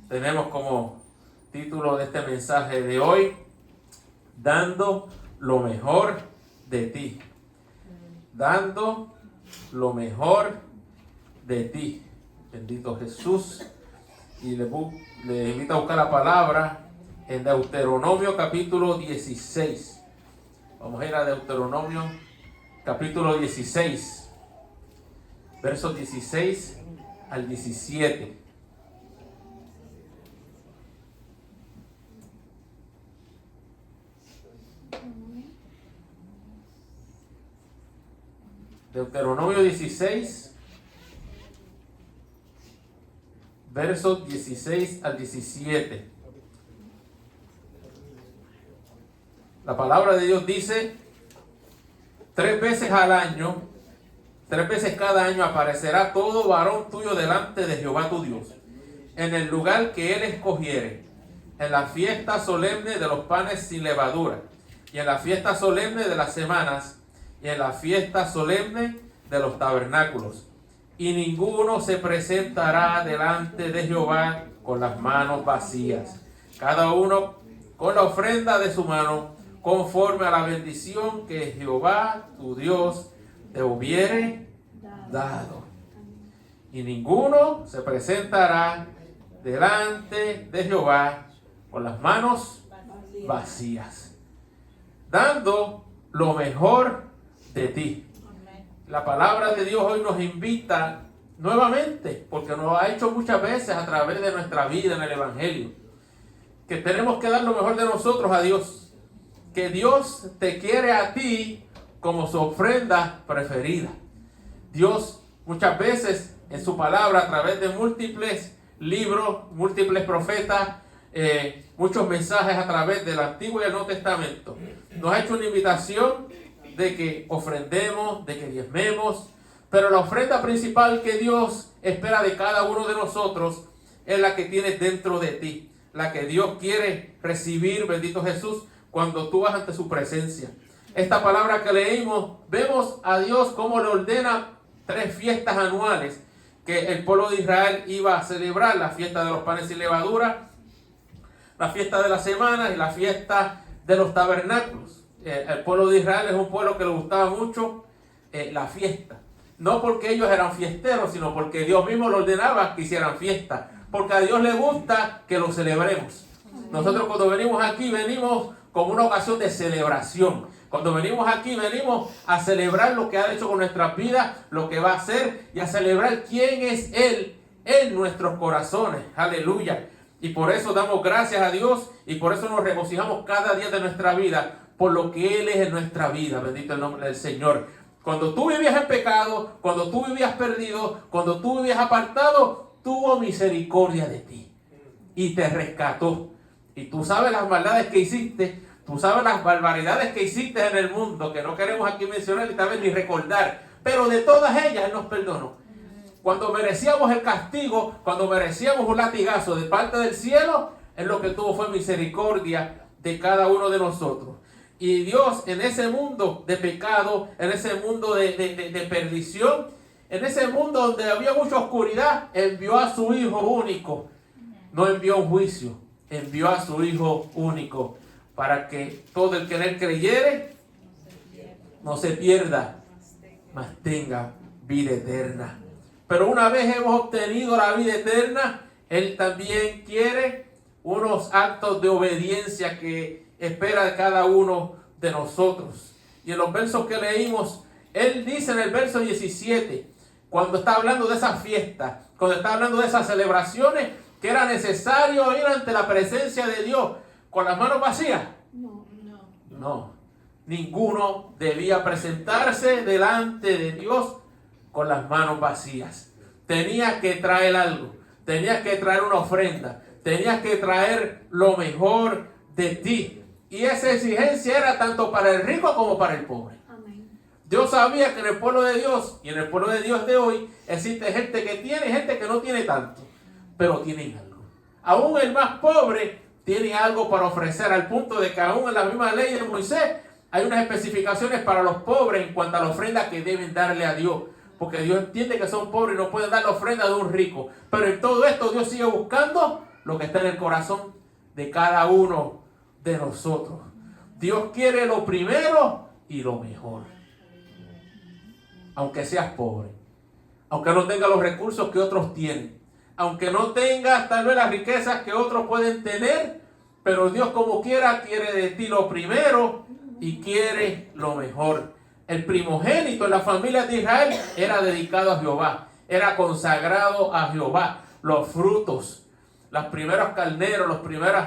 Tenemos como título de este mensaje de hoy, dando lo mejor de ti. Dando lo mejor de ti. Bendito Jesús. Y le invito a buscar la palabra en Deuteronomio capítulo 16. Vamos a ir a Deuteronomio capítulo 16, versos 16 al 17. Deuteronomio 16, versos 16 al 17. La palabra de Dios dice: 3 veces al año, 3 veces cada año aparecerá todo varón tuyo delante de Jehová tu Dios, en el lugar que él escogiere, en la fiesta solemne de los panes sin levadura, y en la fiesta solemne de las semanas, y en la fiesta solemne de los tabernáculos. Y ninguno se presentará delante de Jehová con las manos vacías, cada uno con la ofrenda de su mano, conforme a la bendición que Jehová tu Dios te hubiere dado. Y ninguno se presentará delante de Jehová con las manos vacías, dando lo mejor de ti. La palabra de Dios hoy nos invita nuevamente, porque nos ha hecho muchas veces a través de nuestra vida en el Evangelio, que tenemos que dar lo mejor de nosotros a Dios, que Dios te quiere a ti como su ofrenda preferida. Dios muchas veces en su palabra, a través de múltiples libros, múltiples profetas, muchos mensajes a través del Antiguo y el Nuevo Testamento, nos ha hecho una invitación de que ofrendemos, de que diezmemos, pero la ofrenda principal que Dios espera de cada uno de nosotros es la que tienes dentro de ti, la que Dios quiere recibir, bendito Jesús, cuando tú vas ante su presencia. Esta palabra que leímos, vemos a Dios cómo le ordena 3 fiestas anuales que el pueblo de Israel iba a celebrar: la fiesta de los panes sin levadura, la fiesta de las semanas y la fiesta de los tabernáculos. El pueblo de Israel es un pueblo que le gustaba mucho la fiesta. No porque ellos eran fiesteros, sino porque Dios mismo lo ordenaba que hicieran fiesta. Porque a Dios le gusta que lo celebremos. Nosotros cuando venimos aquí, venimos como una ocasión de celebración. Cuando venimos aquí, venimos a celebrar lo que ha hecho con nuestras vidas, lo que va a hacer, y a celebrar quién es Él en nuestros corazones. Aleluya. Y por eso damos gracias a Dios, y por eso nos regocijamos cada día de nuestra vida, por lo que Él es en nuestra vida. Bendito el nombre del Señor. Cuando tú vivías en pecado, cuando tú vivías perdido, cuando tú vivías apartado, tuvo misericordia de ti y te rescató. Y tú sabes las maldades que hiciste, tú sabes las barbaridades que hiciste en el mundo, que no queremos aquí mencionar y tal vez ni recordar, pero de todas ellas Él nos perdonó. Cuando merecíamos el castigo, cuando merecíamos un latigazo de parte del cielo, Él lo que tuvo fue misericordia de cada uno de nosotros. Y Dios, en ese mundo de pecado, en ese mundo de perdición, en ese mundo donde había mucha oscuridad, envió a su Hijo único. No envió un juicio, envió a su Hijo único, para que todo el que en Él creyere no se pierda, mas tenga vida eterna. Pero una vez hemos obtenido la vida eterna, Él también quiere unos actos de obediencia que espera de cada uno de nosotros. Y en los versos que leímos, Él dice en el verso 17, cuando está hablando de esa fiesta, cuando está hablando de esas celebraciones, que era necesario ir ante la presencia de Dios con las manos vacías. No. Ninguno debía presentarse delante de Dios con las manos vacías. Tenía que traer algo, tenía que traer una ofrenda, tenía que traer lo mejor de ti. Y esa exigencia era tanto para el rico como para el pobre. Amén. Dios sabía que en el pueblo de Dios y en el pueblo de Dios de hoy existe gente que tiene y gente que no tiene tanto, pero tienen algo. Aún el más pobre tiene algo para ofrecer, al punto de que aún en la misma ley de Moisés hay unas especificaciones para los pobres en cuanto a la ofrenda que deben darle a Dios. Porque Dios entiende que son pobres y no pueden dar la ofrenda de un rico. Pero en todo esto Dios sigue buscando lo que está en el corazón de cada uno de nosotros. Dios quiere lo primero y lo mejor. Aunque seas pobre, aunque no tengas los recursos que otros tienen, aunque no tengas tal vez las riquezas que otros pueden tener, pero Dios como quiera quiere de ti lo primero y quiere lo mejor. El primogénito en la familia de Israel era dedicado a Jehová, era consagrado a Jehová. Los frutos, los primeros carneros, los primeros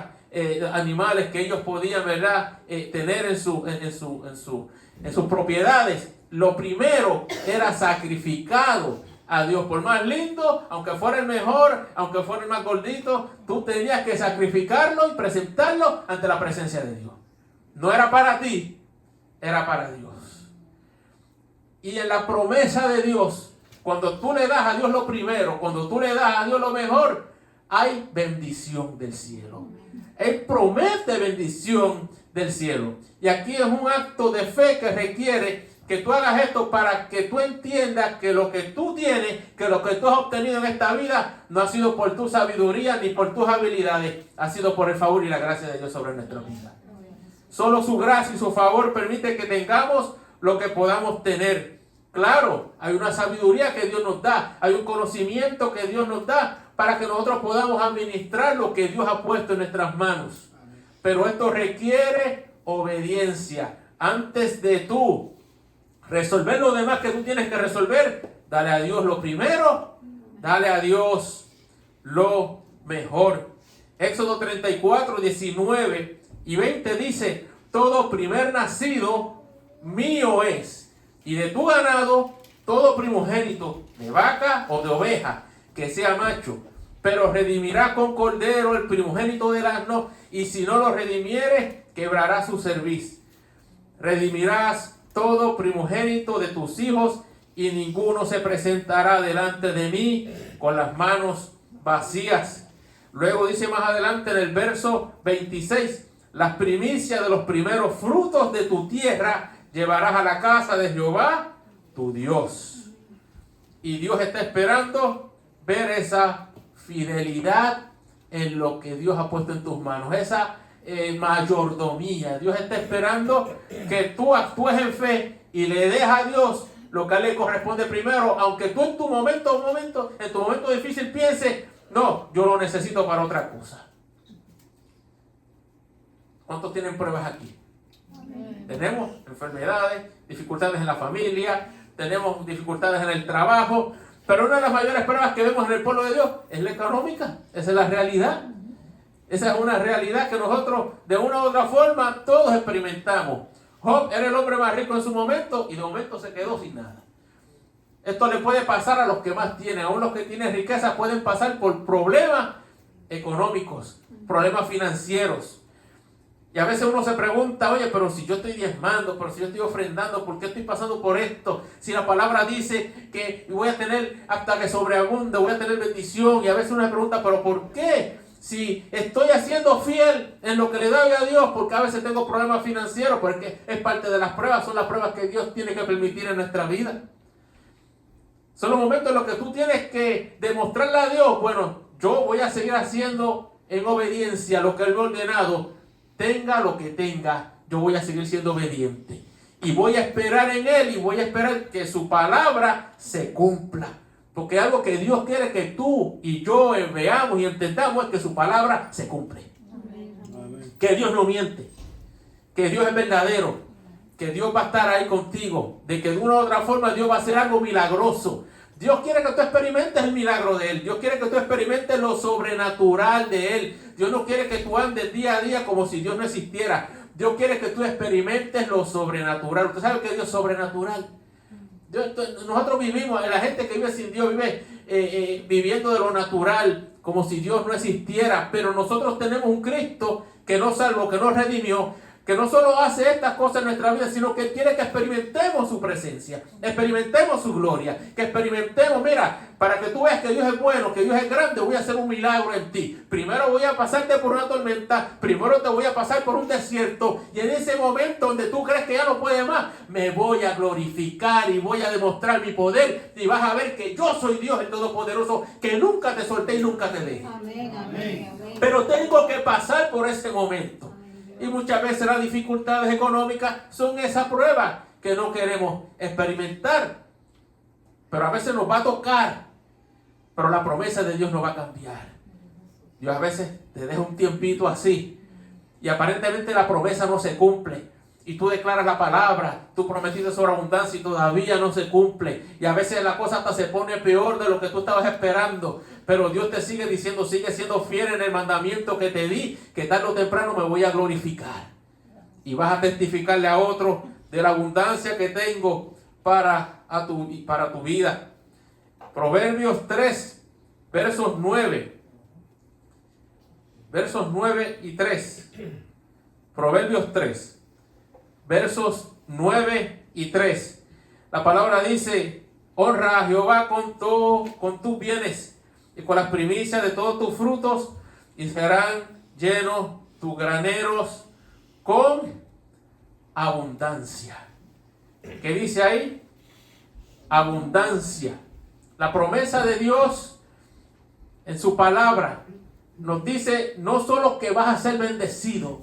animales que ellos podían, ¿verdad?, tener en sus propiedades, lo primero era sacrificado a Dios. Por más lindo, aunque fuera el mejor, aunque fuera el más gordito, tú tenías que sacrificarlo y presentarlo ante la presencia de Dios. No era para ti, era para Dios. Y en la promesa de Dios, cuando tú le das a Dios lo primero, cuando tú le das a Dios lo mejor, hay bendición del cielo. Él promete bendición del cielo. Y aquí es un acto de fe que requiere que tú hagas esto para que tú entiendas que lo que tú tienes, que lo que tú has obtenido en esta vida, no ha sido por tu sabiduría ni por tus habilidades, ha sido por el favor y la gracia de Dios sobre nuestra vida. Solo su gracia y su favor permite que tengamos lo que podamos tener. Claro, hay una sabiduría que Dios nos da, hay un conocimiento que Dios nos da para que nosotros podamos administrar lo que Dios ha puesto en nuestras manos. Pero esto requiere obediencia. Antes de tú resolver lo demás que tú tienes que resolver, dale a Dios lo primero, dale a Dios lo mejor. Éxodo 34, 19 y 20 dice: todo primer nacido mío es, y de tu ganado todo primogénito de vaca o de oveja que sea macho, pero redimirá con cordero el primogénito del asno, y si no lo redimiere, quebrará su cerviz. Redimirás todo primogénito de tus hijos, y ninguno se presentará delante de mí con las manos vacías. Luego dice más adelante en el verso 26, las primicias de los primeros frutos de tu tierra llevarás a la casa de Jehová, tu Dios. Y Dios está esperando ver esa fidelidad en lo que Dios ha puesto en tus manos, esa mayordomía. Dios está esperando que tú actúes en fe y le des a Dios lo que a él le corresponde primero, aunque tú en tu momento difícil pienses: no, yo lo necesito para otra cosa. ¿Cuántos tienen pruebas aquí? Tenemos enfermedades, dificultades en la familia, tenemos dificultades en el trabajo, pero una de las mayores pruebas que vemos en el pueblo de Dios es la económica. Esa es la realidad. Esa es una realidad que nosotros de una u otra forma todos experimentamos. Job era el hombre más rico en su momento y de momento se quedó sin nada. Esto le puede pasar a los que más tienen. Aún los que tienen riqueza pueden pasar por problemas económicos, problemas financieros. Y a veces uno se pregunta: oye, pero si yo estoy diezmando, pero si yo estoy ofrendando, ¿por qué estoy pasando por esto? Si la palabra dice que voy a tener hasta que sobreabunde, voy a tener bendición. Y a veces uno se pregunta: ¿pero por qué? Si estoy haciendo fiel en lo que le doy a Dios, porque a veces tengo problemas financieros, porque es parte de las pruebas, son las pruebas que Dios tiene que permitir en nuestra vida. Son los momentos en los que tú tienes que demostrarle a Dios: bueno, yo voy a seguir haciendo en obediencia lo que Él me ha ordenado. Tenga lo que tenga, yo voy a seguir siendo obediente. Y voy a esperar en Él y voy a esperar que su palabra se cumpla. Porque algo que Dios quiere que tú y yo veamos y entendamos es que su palabra se cumple. Amén. Que Dios no miente. Que Dios es verdadero. Que Dios va a estar ahí contigo. De que de una u otra forma Dios va a hacer algo milagroso. Dios quiere que tú experimentes el milagro de Él. Dios quiere que tú experimentes lo sobrenatural de Él. Dios no quiere que tú andes día a día como si Dios no existiera. Dios quiere que tú experimentes lo sobrenatural. ¿Usted sabe que Dios es sobrenatural? Nosotros vivimos, la gente que vive sin Dios vive viviendo de lo natural, como si Dios no existiera. Pero nosotros tenemos un Cristo que nos salvó, que nos redimió, que no solo hace estas cosas en nuestra vida, sino que quiere que experimentemos su presencia, experimentemos su gloria, que experimentemos, mira, para que tú veas que Dios es bueno, que Dios es grande, voy a hacer un milagro en ti. Primero voy a pasarte por una tormenta, primero te voy a pasar por un desierto, y en ese momento donde tú crees que ya no puedes más, me voy a glorificar y voy a demostrar mi poder, y vas a ver que yo soy Dios el Todopoderoso, que nunca te solté y nunca te dejé. Amén, amén, amén. pero tengo que pasar por ese momento. Y muchas veces las dificultades económicas son esa prueba que no queremos experimentar. Pero a veces nos va a tocar, pero la promesa de Dios no va a cambiar. Dios a veces te deja un tiempito así y aparentemente la promesa no se cumple. Y tú declaras la palabra, tú prometiste sobre abundancia y todavía no se cumple. Y a veces la cosa hasta se pone peor de lo que tú estabas esperando. Pero Dios te sigue diciendo, sigue siendo fiel en el mandamiento que te di, que tarde o temprano me voy a glorificar. Y vas a testificarle a otros de la abundancia que tengo para tu vida. Proverbios 3, versos 9. Versos 9 y 3. Proverbios 3. Versos 9 y 3. La palabra dice: honra a Jehová con tus bienes y con las primicias de todos tus frutos, y serán llenos tus graneros con abundancia. ¿Qué dice ahí? Abundancia. La promesa de Dios en su palabra nos dice no solo que vas a ser bendecido,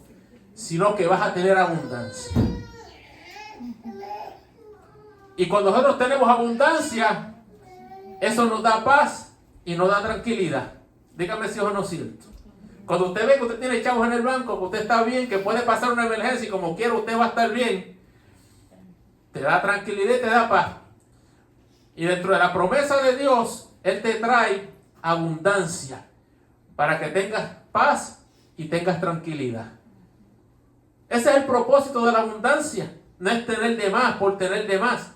sino que vas a tener abundancia. Y cuando nosotros tenemos abundancia, eso nos da paz y nos da tranquilidad. Dígame si eso no es cierto. Cuando usted ve que usted tiene chavos en el banco, que usted está bien, que puede pasar una emergencia y como quiera usted va a estar bien, te da tranquilidad y te da paz. Y dentro de la promesa de Dios, Él te trae abundancia para que tengas paz y tengas tranquilidad. Ese es el propósito de la abundancia. No es tener de más por tener de más.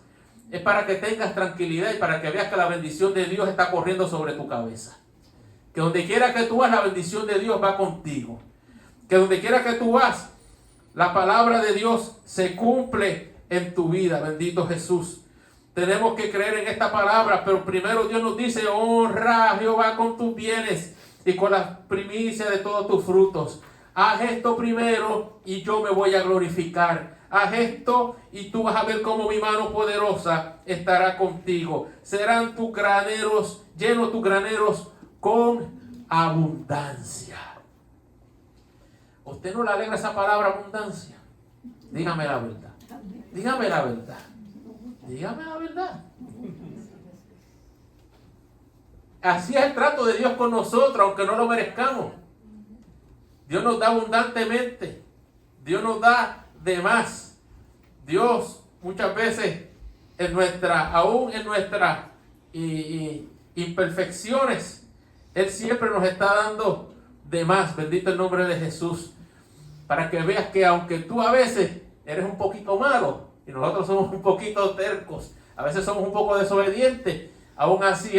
Es para que tengas tranquilidad y para que veas que la bendición de Dios está corriendo sobre tu cabeza. Que donde quiera que tú vas, la bendición de Dios va contigo. Que donde quiera que tú vas, la palabra de Dios se cumple en tu vida. Bendito Jesús. Tenemos que creer en esta palabra, pero primero Dios nos dice: honra a Jehová con tus bienes y con las primicias de todos tus frutos. Haz esto primero y yo me voy a glorificar. Haz esto y tú vas a ver cómo mi mano poderosa estará contigo. Serán tus graneros, llenos tus graneros con abundancia. ¿Usted no le alegra esa palabra abundancia? Dígame la verdad. Dígame la verdad. Dígame la verdad. Así es el trato de Dios con nosotros, aunque no lo merezcamos. Dios nos da abundantemente. Dios nos da de más. Dios muchas veces aún en nuestras imperfecciones, Él siempre nos está dando de más. Bendito el nombre de Jesús. Para que veas que aunque tú a veces eres un poquito malo y nosotros somos un poquito tercos, a veces somos un poco desobedientes, aún así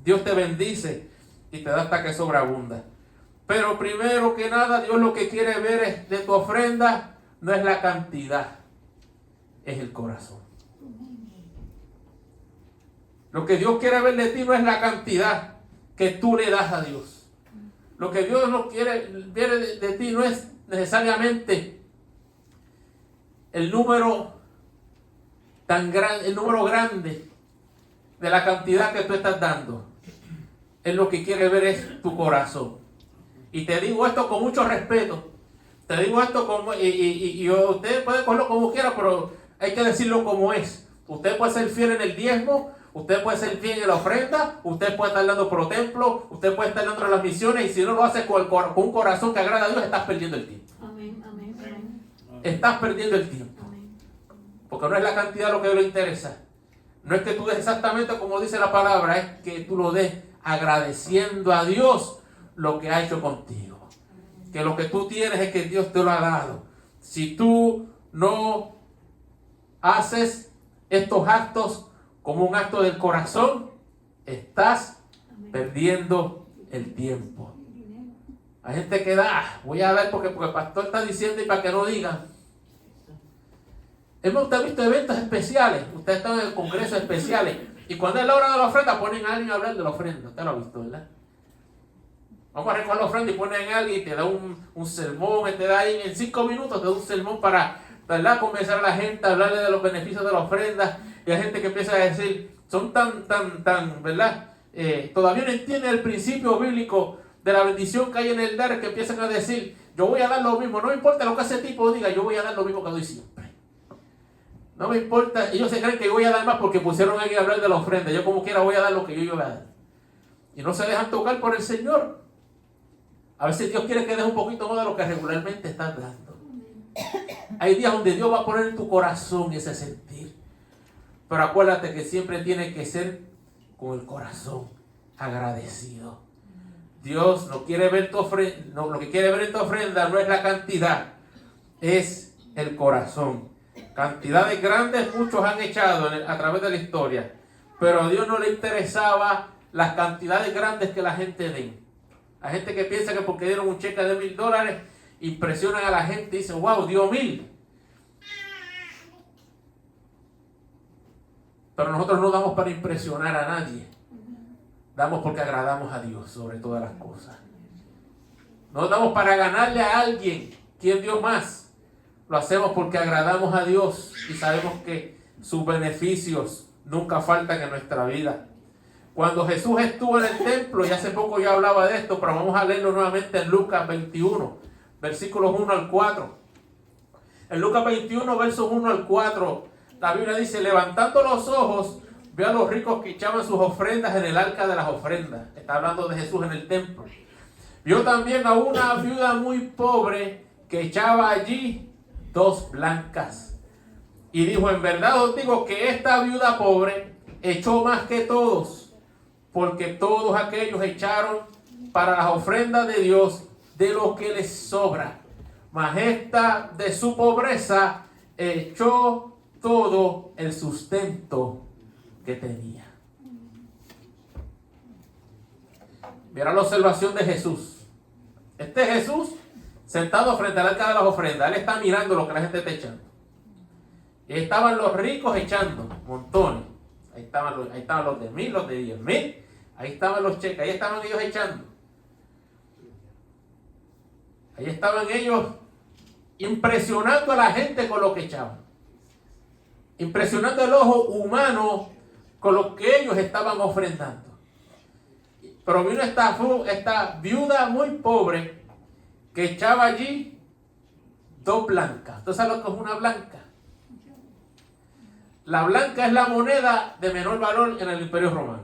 Dios te bendice y te da hasta que sobreabunda. Pero primero que nada, Dios lo que quiere ver es de tu ofrenda, no es la cantidad, es el corazón. Lo que Dios quiere ver de ti no es la cantidad que tú le das a Dios. Lo que Dios no quiere ver de ti no es necesariamente el número grande de la cantidad que tú estás dando. Él lo que quiere ver es tu corazón. Y te digo esto con mucho respeto. Te digo esto y usted puede cogerlo como quiera, pero hay que decirlo como es. Usted puede ser fiel en el diezmo, usted puede ser fiel en la ofrenda, usted puede estar dando pro templo, usted puede estar dando las misiones, y si no lo hace con un corazón que agrada a Dios, estás perdiendo el tiempo. Amén, amén, amén. Estás perdiendo el tiempo. Amén. Porque no es la cantidad lo que le interesa. No es que tú des exactamente como dice la palabra, es que tú lo des agradeciendo a Dios lo que ha hecho contigo. Que lo que tú tienes es que Dios te lo ha dado. Si tú no haces estos actos como un acto del corazón, estás perdiendo el tiempo. Hay gente que da, voy a ver porque el pastor está diciendo y para que no digan. Usted ha visto eventos especiales, usted está en el congreso especiales, y cuando es la hora de la ofrenda ponen a alguien a hablar de la ofrenda. Usted lo ha visto, ¿verdad? Vamos a recoger la ofrenda y ponen a alguien y te da un sermón, te da ahí en 5 minutos, te da un sermón para, ¿verdad?, comenzar a la gente a hablarle de los beneficios de la ofrenda. Y hay gente que empieza a decir, son tan, ¿verdad? Todavía no entienden el principio bíblico de la bendición que hay en el dar, que empiezan a decir, yo voy a dar lo mismo, no me importa lo que ese tipo diga, yo voy a dar lo mismo que doy siempre. No me importa, ellos se creen que yo voy a dar más porque pusieron a alguien a hablar de la ofrenda, yo como quiera voy a dar lo que yo voy a dar. Y no se dejan tocar por el Señor. A veces Dios quiere que des un poquito más de lo que regularmente estás dando. Hay días donde Dios va a poner en tu corazón ese sentir. Pero acuérdate que siempre tiene que ser con el corazón agradecido. Dios no quiere ver tu ofrenda, no, lo que quiere ver en tu ofrenda no es la cantidad, es el corazón. Cantidades grandes muchos han echado a través de la historia, pero a Dios no le interesaba las cantidades grandes que la gente den. La gente que piensa que porque dieron un cheque de $1,000 impresionan a la gente y dicen, wow, dio 1,000. Pero nosotros no damos para impresionar a nadie. Damos porque agradamos a Dios sobre todas las cosas. No damos para ganarle a alguien. ¿Quién dio más? Lo hacemos porque agradamos a Dios y sabemos que sus beneficios nunca faltan en nuestra vida. Cuando Jesús estuvo en el templo, y hace poco ya hablaba de esto, pero vamos a leerlo nuevamente en Lucas 21, versículos 1 al 4. En Lucas 21, versos 1 al 4, la Biblia dice, levantando los ojos, vio a los ricos que echaban sus ofrendas en el arca de las ofrendas. Está hablando de Jesús en el templo. Vio también a una viuda muy pobre que echaba allí 2 blancas. Y dijo, en verdad os digo que esta viuda pobre echó más que todos, porque todos aquellos echaron para las ofrendas de Dios de lo que les sobra. Mas esta de su pobreza echó todo el sustento que tenía. Mira la observación de Jesús. Este Jesús sentado frente al arca de las ofrendas. Él está mirando lo que la gente está echando. Y estaban los ricos echando montones. Ahí estaban los de 1,000, los de 10,000. Ahí estaban los cheques. Ahí estaban ellos echando. Ahí estaban ellos impresionando a la gente con lo que echaban. Impresionando el ojo humano con lo que ellos estaban ofrendando. Pero vino esta viuda muy pobre que echaba allí 2 blancas. ¿Tú sabes lo que es una blanca? La blanca es la moneda de menor valor en el Imperio Romano.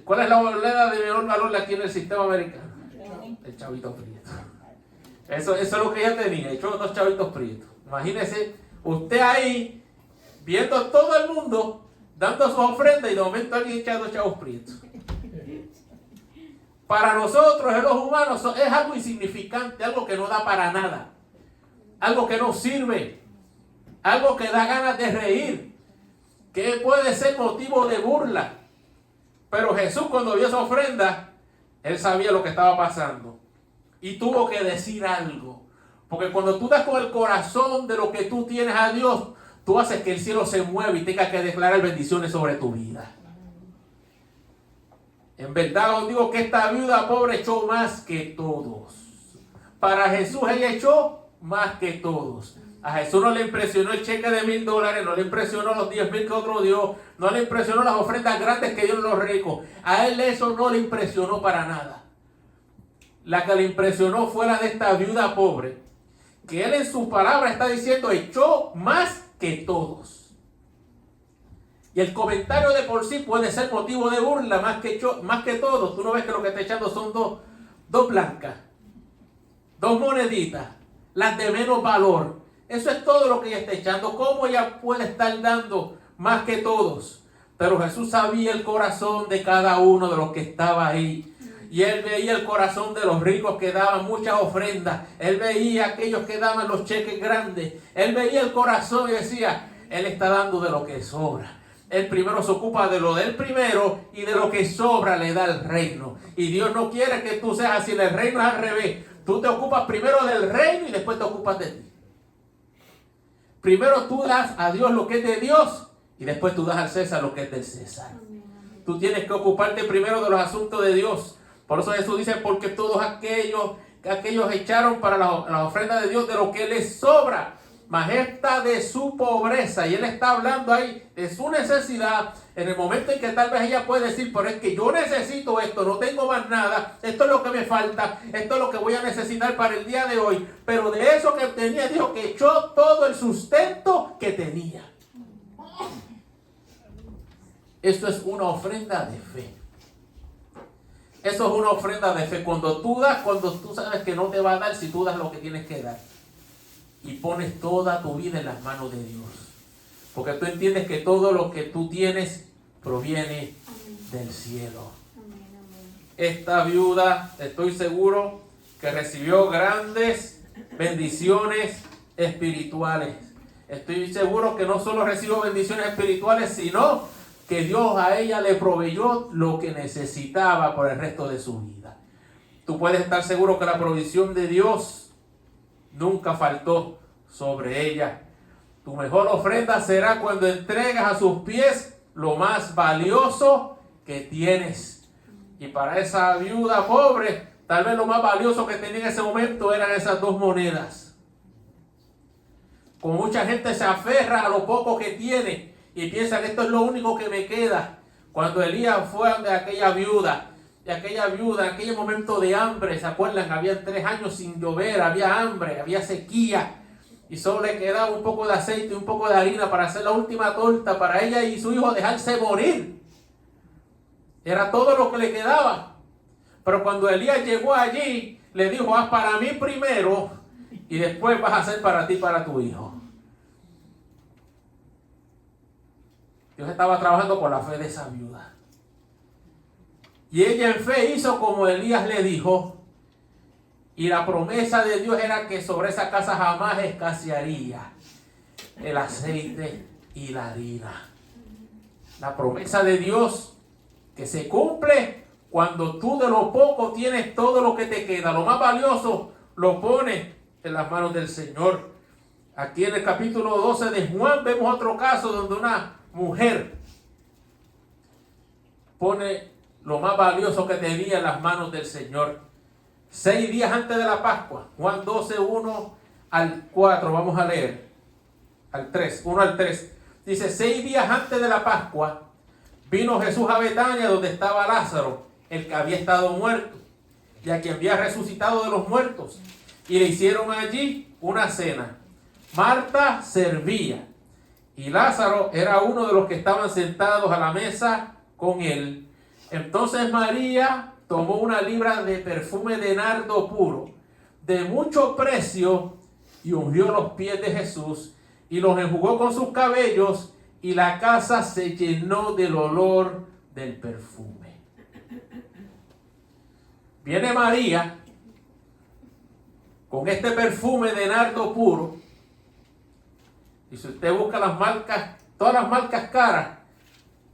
¿Cuál es la moneda de menor valor aquí en el sistema americano? El chavito prieto. Eso es lo que ella tenía, echó 2 chavitos prietos. Imagínese usted ahí viendo a todo el mundo dando sus ofrendas y de momento alguien echa 2 chavos prietos. Para nosotros, los humanos, es algo insignificante, algo que no da para nada, algo que no sirve, algo que da ganas de reír, que puede ser motivo de burla. Pero Jesús, cuando vio esa ofrenda, él sabía lo que estaba pasando y tuvo que decir algo. Porque cuando tú das con el corazón de lo que tú tienes a Dios, tú haces que el cielo se mueva y tenga que declarar bendiciones sobre tu vida. En verdad os digo que esta viuda pobre echó más que todos. Para Jesús ella echó más que todos. A Jesús no le impresionó el cheque de $1,000, no le impresionó los 10,000 que otro dio, no le impresionó las ofrendas grandes que dieron los ricos. A él eso no le impresionó para nada. La que le impresionó fue la de esta viuda pobre, que él en sus palabras está diciendo echó más que todos. Y el comentario de por sí puede ser motivo de burla, más que todos. Tú no ves que lo que está echando son dos blancas, 2 moneditas, las de menos valor. Eso es todo lo que ella está echando. ¿Cómo ella puede estar dando más que todos? Pero Jesús sabía el corazón de cada uno de los que estaba ahí. Y él veía el corazón de los ricos que daban muchas ofrendas. Él veía a aquellos que daban los cheques grandes. Él veía el corazón y decía, él está dando de lo que sobra. Él primero se ocupa de lo del primero y de lo que sobra le da el reino. Y Dios no quiere que tú seas así. El reino es al revés. Tú te ocupas primero del reino y después te ocupas de ti. Primero tú das a Dios lo que es de Dios y después tú das al César lo que es del César. Tú tienes que ocuparte primero de los asuntos de Dios. Por eso Jesús dice, porque todos aquellos echaron para la ofrenda de Dios de lo que les sobra. mas esta de su pobreza. Y él está hablando ahí de su necesidad, en el momento en que tal vez ella puede decir, pero es que yo necesito esto, no tengo más nada, esto es lo que me falta, esto es lo que voy a necesitar para el día de hoy. Pero de eso que tenía, dijo que echó todo el sustento que tenía. Esto es una ofrenda de fe. Eso es una ofrenda de fe. Cuando tú das, cuando tú sabes que no te va a dar, si tú das lo que tienes que dar. Y pones toda tu vida en las manos de Dios. Porque tú entiendes que todo lo que tú tienes proviene del cielo. Esta viuda, estoy seguro que recibió grandes bendiciones espirituales. Estoy seguro que no solo recibió bendiciones espirituales, sino que Dios a ella le proveyó lo que necesitaba por el resto de su vida. Tú puedes estar seguro que la provisión de Dios nunca faltó sobre ella. Tu mejor ofrenda será cuando entregas a sus pies lo más valioso que tienes. Y para esa viuda pobre, tal vez lo más valioso que tenía en ese momento eran esas 2 monedas. Como mucha gente se aferra a lo poco que tiene y piensa que esto es lo único que me queda. Cuando Elías fue de aquella viuda, en aquel momento de hambre, ¿se acuerdan? Habían 3 años sin llover, había hambre, había sequía. Y solo le quedaba un poco de aceite y un poco de harina para hacer la última torta para ella y su hijo dejarse morir. Era todo lo que le quedaba. Pero cuando Elías llegó allí, le dijo, haz para mí primero y después vas a hacer para ti y para tu hijo. Dios estaba trabajando con la fe de esa viuda. Y ella en fe hizo como Elías le dijo. Y la promesa de Dios era que sobre esa casa jamás escasearía el aceite y la harina. La promesa de Dios que se cumple cuando tú de lo poco tienes todo lo que te queda. Lo más valioso lo pones en las manos del Señor. Aquí en el capítulo 12 de Juan vemos otro caso donde una mujer pone lo más valioso que tenía en las manos del Señor. 6 días antes de la Pascua, Juan 12, 1 al 4, vamos a leer, al 3, 1 al 3. Dice, 6 días antes de la Pascua, vino Jesús a Betania donde estaba Lázaro, el que había estado muerto, y a quien había resucitado de los muertos. Y le hicieron allí una cena. Marta servía, y Lázaro era uno de los que estaban sentados a la mesa con él. Entonces María tomó 1 libra de perfume de nardo puro, de mucho precio, y ungió los pies de Jesús, y los enjugó con sus cabellos, y la casa se llenó del olor del perfume. Viene María con este perfume de nardo puro, y si usted busca las marcas, todas las marcas caras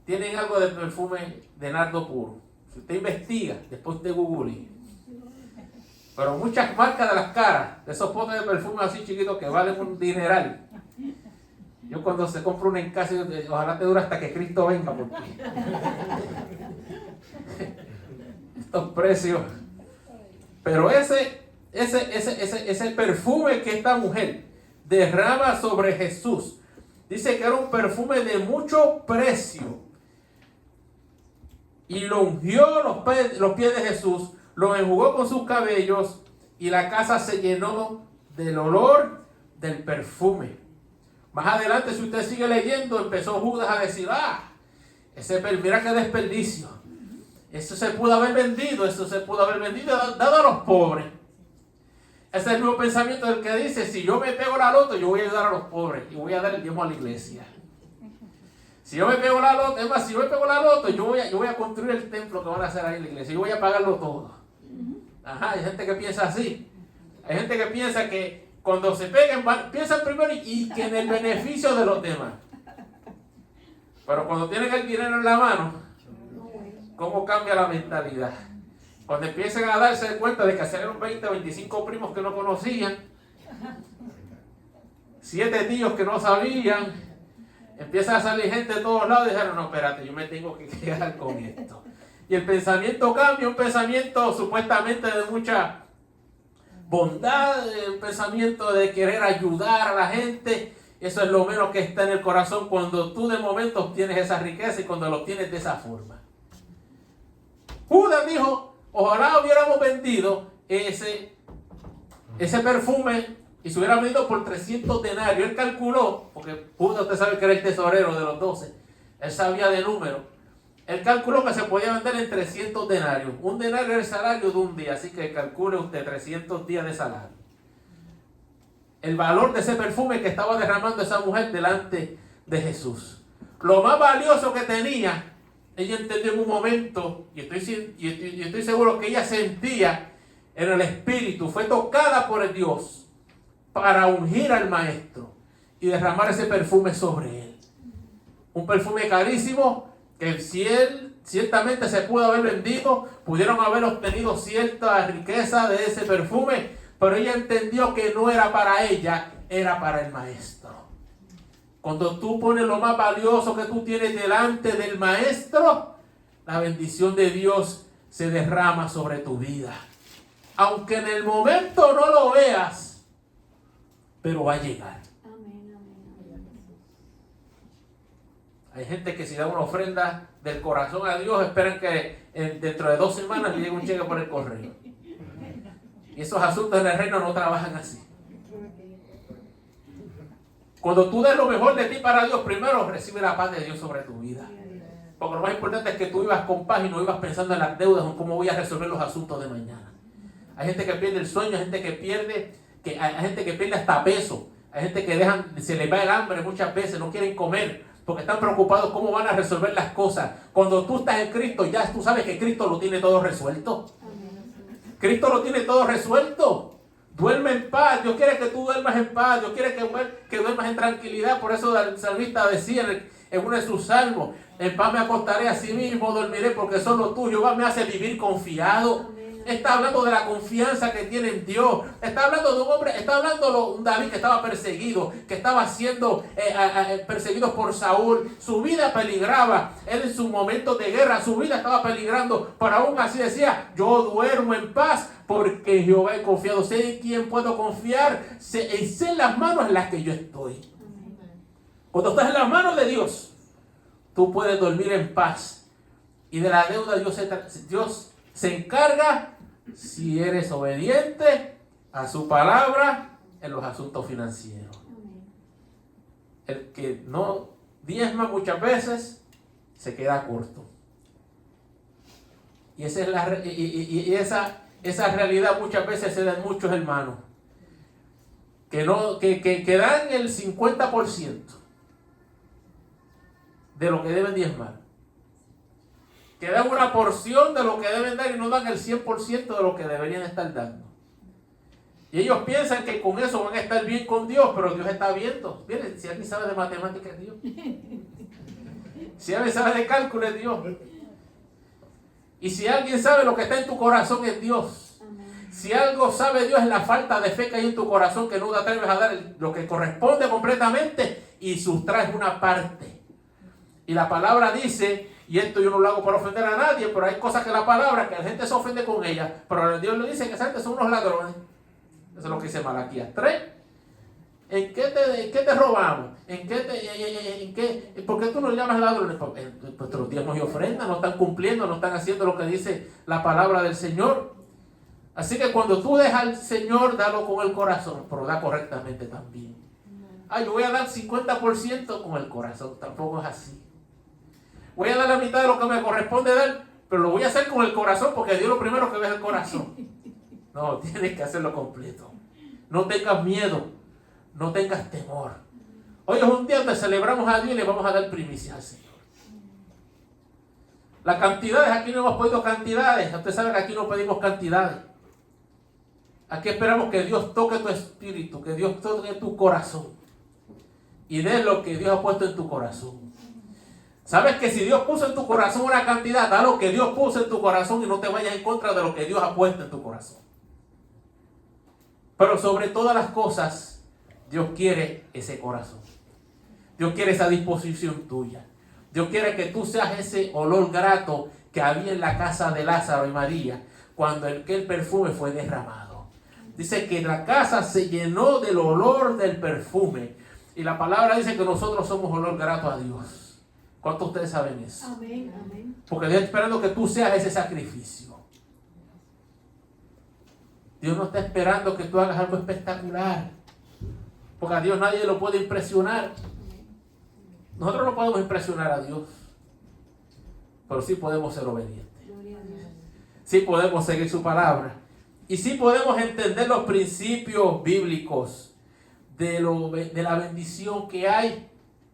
tienen algo de perfume de nardo puro. Si usted investiga, después usted google. Pero muchas marcas de las caras, de esos potes de perfume así chiquitos que valen un dineral. Yo cuando se compra una en casa, ojalá te dure hasta que Cristo venga, porque estos precios. Pero ese perfume que esta mujer derrama sobre Jesús, dice que era un perfume de mucho precio. Y lo ungió los pies de Jesús, lo enjugó con sus cabellos, y la casa se llenó del olor del perfume. Más adelante, si usted sigue leyendo, empezó Judas a decir, mira qué desperdicio. Eso se pudo haber vendido, dado a los pobres. Ese es el mismo pensamiento del que dice, si yo me pego la loto, yo voy a ayudar a los pobres y voy a dar el diezmo a la iglesia. Si yo me pego la loto, yo voy a construir el templo que van a hacer ahí en la iglesia. Yo voy a pagarlo todo. Hay gente que piensa así. Hay gente que piensa que cuando se peguen, piensan primero y que en el beneficio de los demás. Pero cuando tienen el dinero en la mano, ¿cómo cambia la mentalidad? Cuando empiezan a darse cuenta de que salieron 20 o 25 primos que no conocían, 7 tíos que no sabían, empieza a salir gente de todos lados y dijeron, no, espérate, yo me tengo que quedar con esto. Y el pensamiento cambia, un pensamiento supuestamente de mucha bondad, un pensamiento de querer ayudar a la gente. Eso es lo menos que está en el corazón cuando tú de momento obtienes esa riqueza y cuando lo obtienes de esa forma. Judas dijo, ojalá hubiéramos vendido ese perfume y se hubiera vendido por 300 denarios. Él calculó, porque Judas, usted sabe que era el tesorero de los 12, él sabía de números. Él calculó que se podía vender en 300 denarios. Un denario era el salario de un día, así que calcule usted 300 días de salario. El valor de ese perfume que estaba derramando esa mujer delante de Jesús. Lo más valioso que tenía, ella entendió en un momento, y estoy seguro que ella sentía en el espíritu, fue tocada por el Dios para ungir al maestro y derramar ese perfume sobre él. Un perfume carísimo que si él ciertamente se pudo haber vendido, pudieron haber obtenido cierta riqueza de ese perfume, pero ella entendió que no era para ella, era para el maestro. Cuando tú pones lo más valioso que tú tienes delante del maestro, la bendición de Dios se derrama sobre tu vida. Aunque en el momento no lo veas, pero va a llegar. Hay gente que si da una ofrenda del corazón a Dios, esperan que dentro de 2 semanas le llegue un cheque por el correo. Y esos asuntos en el reino no trabajan así. Cuando tú des lo mejor de ti para Dios, primero recibe la paz de Dios sobre tu vida. Porque lo más importante es que tú ibas con paz y no ibas pensando en las deudas o en cómo voy a resolver los asuntos de mañana. Hay gente que pierde el sueño, hay gente que pierde hasta peso. Hay gente que se les va el hambre muchas veces, no quieren comer porque están preocupados cómo van a resolver las cosas. Cuando tú estás en Cristo, ya tú sabes que Cristo lo tiene todo resuelto. Cristo lo tiene todo resuelto. Duerme en paz. Dios quiere que tú duermas en paz. Dios quiere que duermas en tranquilidad. Por eso el salmista decía en uno de sus salmos, en paz me acostaré, así mismo dormiré, porque solo tú, Jehová, me hace vivir confiado. Está hablando de la confianza que tiene en Dios. Está hablando de un hombre, está hablando de un David que estaba perseguido, que estaba siendo perseguido por Saúl. Su vida peligraba. Él en sus momentos de guerra, su vida estaba peligrando. Pero aún así decía, yo duermo en paz porque Jehová he confiado. Sé en quién puedo confiar. Sé en las manos en las que yo estoy. Cuando estás en las manos de Dios, tú puedes dormir en paz. Y de la deuda Dios se encarga si eres obediente a su palabra en los asuntos financieros. El que no diezma muchas veces se queda corto. Y esa realidad muchas veces se da en muchos hermanos que dan el 50% de lo que deben diezmar. Que dan una porción de lo que deben dar y no dan el 100% de lo que deberían estar dando. Y ellos piensan que con eso van a estar bien con Dios, pero Dios está viendo. Miren, si alguien sabe de matemáticas es Dios. Si alguien sabe de cálculo es Dios. Y si alguien sabe lo que está en tu corazón es Dios. Si algo sabe Dios es la falta de fe que hay en tu corazón, que no te atreves a dar lo que corresponde completamente y sustraes una parte. Y la palabra dice, y esto yo no lo hago para ofender a nadie, pero hay cosas que la palabra, que la gente se ofende con ella, pero Dios le dice que esa gente son unos ladrones. Eso es lo que dice Malaquías 3. ¿En qué te robamos? ¿Por qué tú nos llamas ladrones? Porque los diezmos y ofrendas no están cumpliendo, no están haciendo lo que dice la palabra del Señor. Así que cuando tú dejas al Señor, dalo con el corazón, pero da correctamente también. Yo voy a dar 50% con el corazón, tampoco es así. Voy a dar la mitad de lo que me corresponde dar, pero lo voy a hacer con el corazón, porque Dios lo primero que ve es el corazón. No, tienes que hacerlo completo. No tengas miedo, no tengas temor. Hoy es un día donde celebramos a Dios y le vamos a dar primicia al Señor. Las cantidades, aquí no hemos pedido cantidades. Usted sabe que aquí no pedimos cantidades. Aquí esperamos que Dios toque tu espíritu, que Dios toque tu corazón y dé lo que Dios ha puesto en tu corazón. Sabes que si Dios puso en tu corazón una cantidad, da lo que Dios puso en tu corazón y no te vayas en contra de lo que Dios ha puesto en tu corazón. Pero sobre todas las cosas, Dios quiere ese corazón. Dios quiere esa disposición tuya. Dios quiere que tú seas ese olor grato que había en la casa de Lázaro y María cuando el perfume fue derramado. Dice que la casa se llenó del olor del perfume. Y la palabra dice que nosotros somos olor grato a Dios. ¿Cuántos de ustedes saben eso? Amén, amén. Porque Dios está esperando que tú seas ese sacrificio. Dios no está esperando que tú hagas algo espectacular. Porque a Dios nadie lo puede impresionar. Nosotros no podemos impresionar a Dios. Pero sí podemos ser obedientes. Sí podemos seguir su palabra. Y sí podemos entender los principios bíblicos de la bendición que hay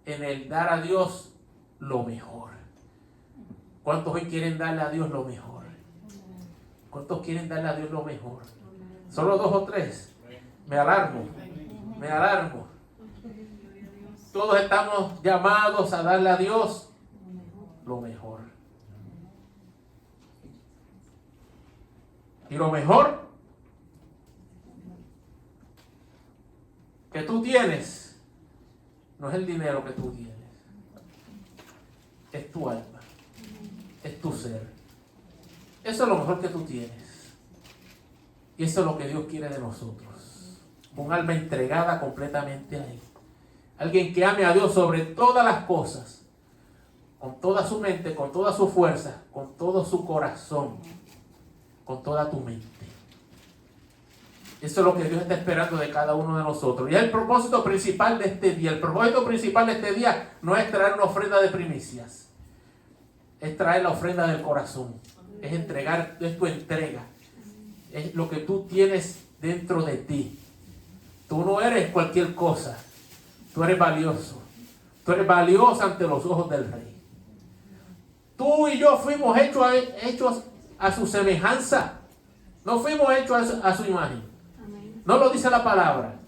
en el dar a Dios lo mejor. ¿Cuántos hoy quieren darle a Dios lo mejor? ¿Cuántos quieren darle a Dios lo mejor? Solo 2 o 3. Me alarmo. Me alarmo. Todos estamos llamados a darle a Dios lo mejor. Y lo mejor que tú tienes no es el dinero que tú tienes. Es tu alma. Es tu ser. Eso es lo mejor que tú tienes. Y eso es lo que Dios quiere de nosotros. Un alma entregada completamente a Él. Alguien que ame a Dios sobre todas las cosas. Con toda su mente, con toda su fuerza, con todo su corazón, con toda tu mente. Eso es lo que Dios está esperando de cada uno de nosotros. Y es el propósito principal de este día. El propósito principal de este día no es traer una ofrenda de primicias. Es traer la ofrenda del corazón. Es entregar, es tu entrega. Es lo que tú tienes dentro de ti. Tú no eres cualquier cosa. Tú eres valioso. Tú eres valioso ante los ojos del Rey. Tú y yo fuimos hechos a su semejanza. No fuimos hechos a su imagen. No lo dice la palabra.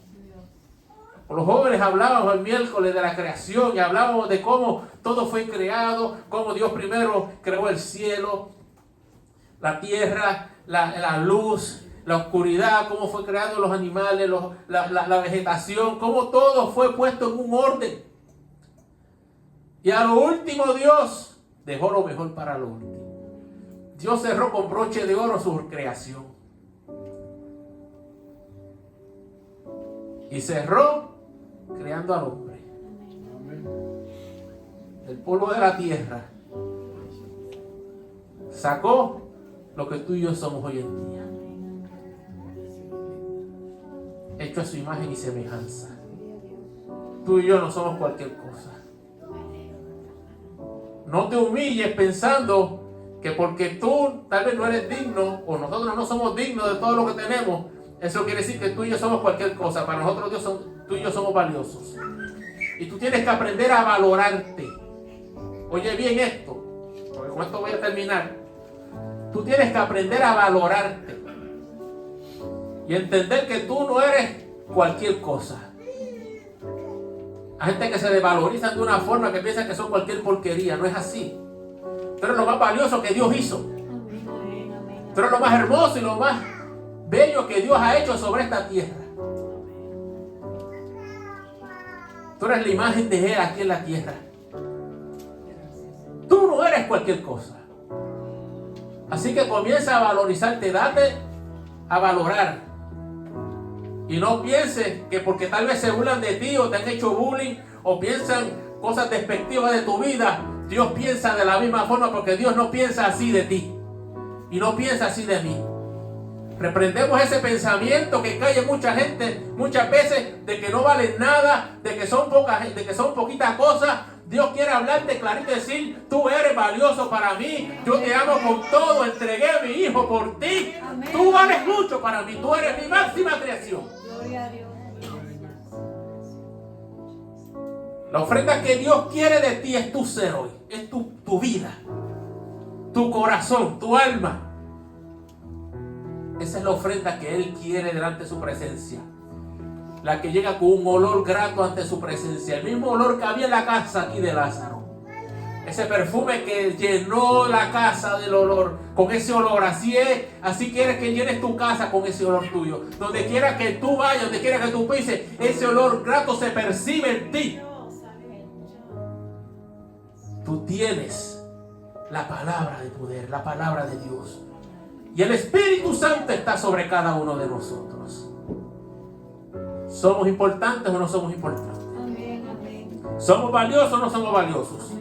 Los jóvenes hablábamos el miércoles de la creación y hablábamos de cómo todo fue creado, cómo Dios primero creó el cielo, la tierra, la luz, la oscuridad, cómo fue creado los animales, la vegetación, cómo todo fue puesto en un orden. Y a lo último Dios dejó lo mejor para lo último. Dios cerró con broche de oro su creación. Y cerró creando al hombre. Del polvo de la tierra. Sacó lo que tú y yo somos hoy en día. Hecho a su imagen y semejanza. Tú y yo no somos cualquier cosa. No te humilles pensando que porque tú tal vez no eres digno o nosotros no somos dignos de todo lo que tenemos, eso quiere decir que tú y yo somos cualquier cosa. Para nosotros tú y yo somos valiosos. Y tú tienes que aprender a valorarte. Oye bien esto, porque con esto voy a terminar. Tú tienes que aprender a valorarte. Y entender que tú no eres cualquier cosa. Hay gente que se desvalorizan de una forma que piensa que son cualquier porquería. No es así. Tú eres lo más valioso que Dios hizo. Tú eres lo más hermoso y lo más bello que Dios ha hecho sobre esta tierra. Tú eres la imagen de Él aquí en la tierra. Tú no eres cualquier cosa. Así que comienza a valorizarte, date a valorar. Y no pienses que porque tal vez se burlan de ti o te han hecho bullying o piensan cosas despectivas de tu vida, Dios piensa de la misma forma, porque Dios no piensa así de ti y no piensa así de mí. Reprendemos ese pensamiento que cae en mucha gente muchas veces de que no valen nada, de que son pocas, de que son poquitas cosas. Dios quiere hablarte clarito y decir: tú eres valioso para mí, yo te amo con todo, entregué a mi hijo por ti. Amén. Tú vales mucho para mí, tú eres mi máxima creación. Gloria a Dios. La ofrenda que Dios quiere de ti es tu ser hoy, es tu vida, tu corazón, tu alma. Esa es la ofrenda que Él quiere delante de su presencia. La que llega con un olor grato ante su presencia. El mismo olor que había en la casa aquí de Lázaro. Ese perfume que llenó la casa del olor. Con ese olor. Así es. Así quieres que llenes tu casa con ese olor tuyo. Donde quiera que tú vayas, donde quiera que tú pises, ese olor grato se percibe en ti. Tú tienes la palabra de poder, la palabra de Dios. Y el Espíritu Santo está sobre cada uno de nosotros. ¿Somos importantes o no somos importantes? Amén, amén. ¿Somos valiosos o no somos valiosos?